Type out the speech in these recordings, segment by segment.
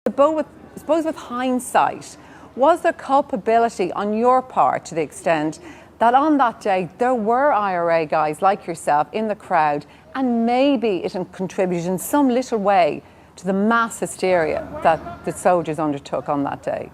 suppose with hindsight, was there culpability on your part to the extent that on that day there were IRA guys like yourself in the crowd, and maybe it contributed in some little way to the mass hysteria that the soldiers undertook on that day?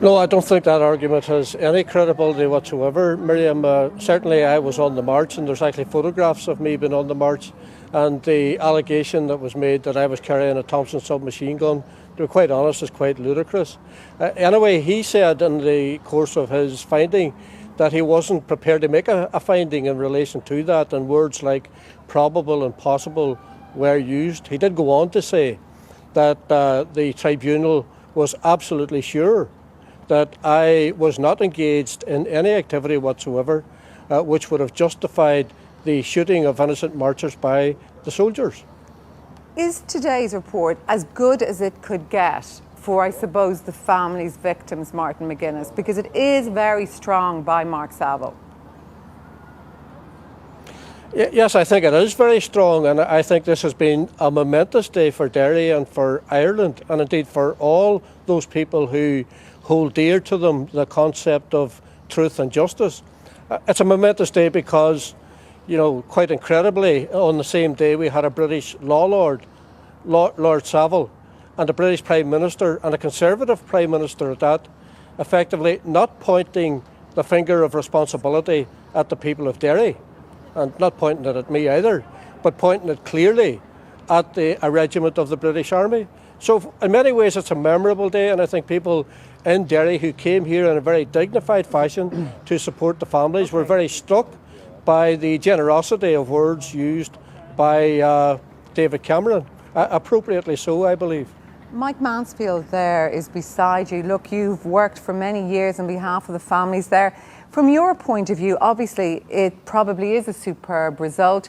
No, I don't think that argument has any credibility whatsoever, Miriam. Certainly I was on the march, and there's actually photographs of me being on the march, and the allegation that was made that I was carrying a Thompson submachine gun, to be quite honest, is quite ludicrous. Anyway, he said in the course of his finding that he wasn't prepared to make a finding in relation to that, and words like probable and possible were used. He did go on to say that the tribunal was absolutely sure that I was not engaged in any activity whatsoever which would have justified the shooting of innocent marchers by the soldiers. Is today's report as good as it could get for, I suppose, the families, victims, Martin McGuinness? Because it is very strong by Mark Saville. Yes, I think it is very strong, and I think this has been a momentous day for Derry and for Ireland, and indeed for all those people who hold dear to them the concept of truth and justice. It's a momentous day because, you know, quite incredibly, on the same day we had a British law lord, Lord Saville, and a British Prime Minister, and a Conservative Prime Minister at that, effectively not pointing the finger of responsibility at the people of Derry, and not pointing it at me either, but pointing it clearly at a regiment of the British Army. So in many ways it's a memorable day, and I think people in Derry who came here in a very dignified fashion to support the families were very struck by the generosity of words used by David Cameron, appropriately so, I believe. Mike Mansfield there is beside you. Look, you've worked for many years on behalf of the families there. From your point of view, obviously it probably is a superb result.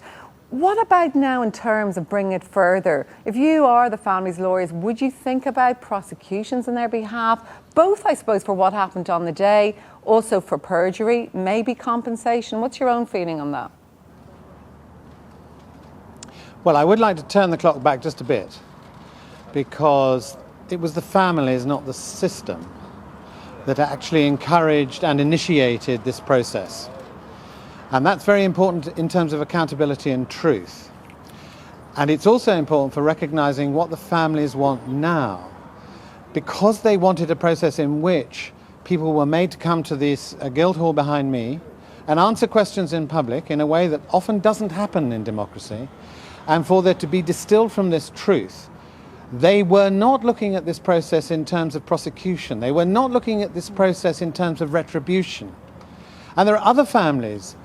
What about now in terms of bringing it further? If you are the family's lawyers, would you think about prosecutions on their behalf? Both, I suppose, for what happened on the day, also for perjury, maybe compensation. What's your own feeling on that? Well, I would like to turn the clock back just a bit, because it was the families, not the system, that actually encouraged and initiated this process. And that's very important in terms of accountability and truth. And it's also important for recognising what the families want now, because they wanted a process in which people were made to come to this Guildhall behind me and answer questions in public in a way that often doesn't happen in democracy, and for there to be distilled from this truth. They were not looking at this process in terms of prosecution. They were not looking at this process in terms of retribution. And there are other families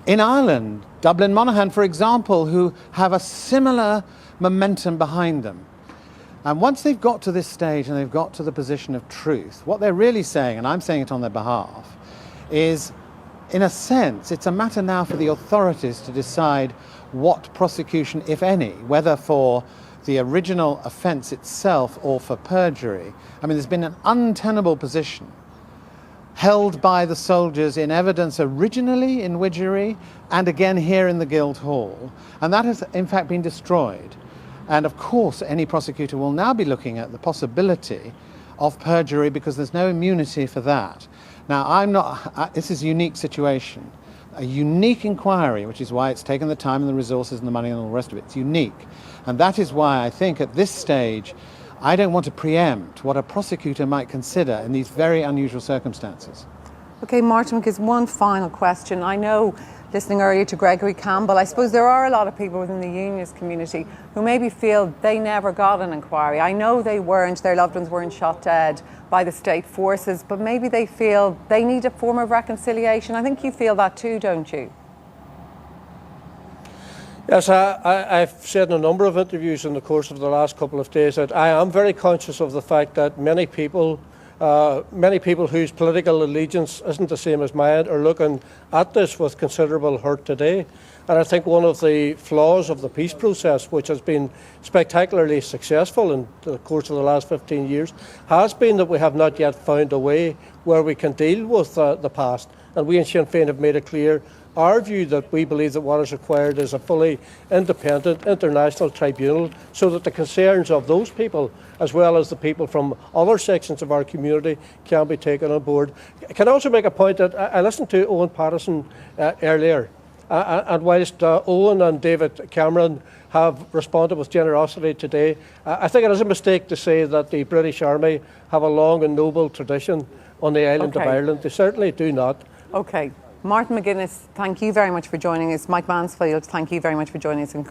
in Ireland, Dublin Monaghan, for example, who have a similar momentum behind them. And once they've got to this stage and they've got to the position of truth, what they're really saying, and I'm saying it on their behalf, is, in a sense, it's a matter now for the authorities to decide what prosecution, if any, whether for the original offence itself or for perjury. I mean, there's been an untenable position held by the soldiers in evidence originally in Widgery and again here in the Guildhall, and that has in fact been destroyed. And of course any prosecutor will now be looking at the possibility of perjury, because there's no immunity for that. Now, this is a unique situation, a unique inquiry, which is why it's taken the time and the resources and the money and all the rest of it. It's unique. And that is why I think at this stage, I don't want to preempt what a prosecutor might consider in these very unusual circumstances. Okay, Martin, because one final question. I know, listening earlier to Gregory Campbell, I suppose there are a lot of people within the unionist community who maybe feel they never got an inquiry. I know they weren't, their loved ones weren't shot dead by the state forces, but maybe they feel they need a form of reconciliation. I think you feel that too, don't you? Yes, I've said in a number of interviews in the course of the last couple of days that I am very conscious of the fact that many people whose political allegiance isn't the same as mine are looking at this with considerable hurt today. And I think one of the flaws of the peace process, which has been spectacularly successful in the course of the last 15 years, has been that we have not yet found a way where we can deal with the past. And we in Sinn Féin have made it clear our view that we believe that what is required is a fully independent international tribunal so that the concerns of those people, as well as the people from other sections of our community, can be taken on board. I can also make a point that I listened to Owen Pattison earlier, and whilst Owen and David Cameron have responded with generosity today, I think it is a mistake to say that the British Army have a long and noble tradition on the island of Ireland. They certainly do not. Okay. Martin McGuinness, thank you very much for joining us. Mike Mansfield, thank you very much for joining us. And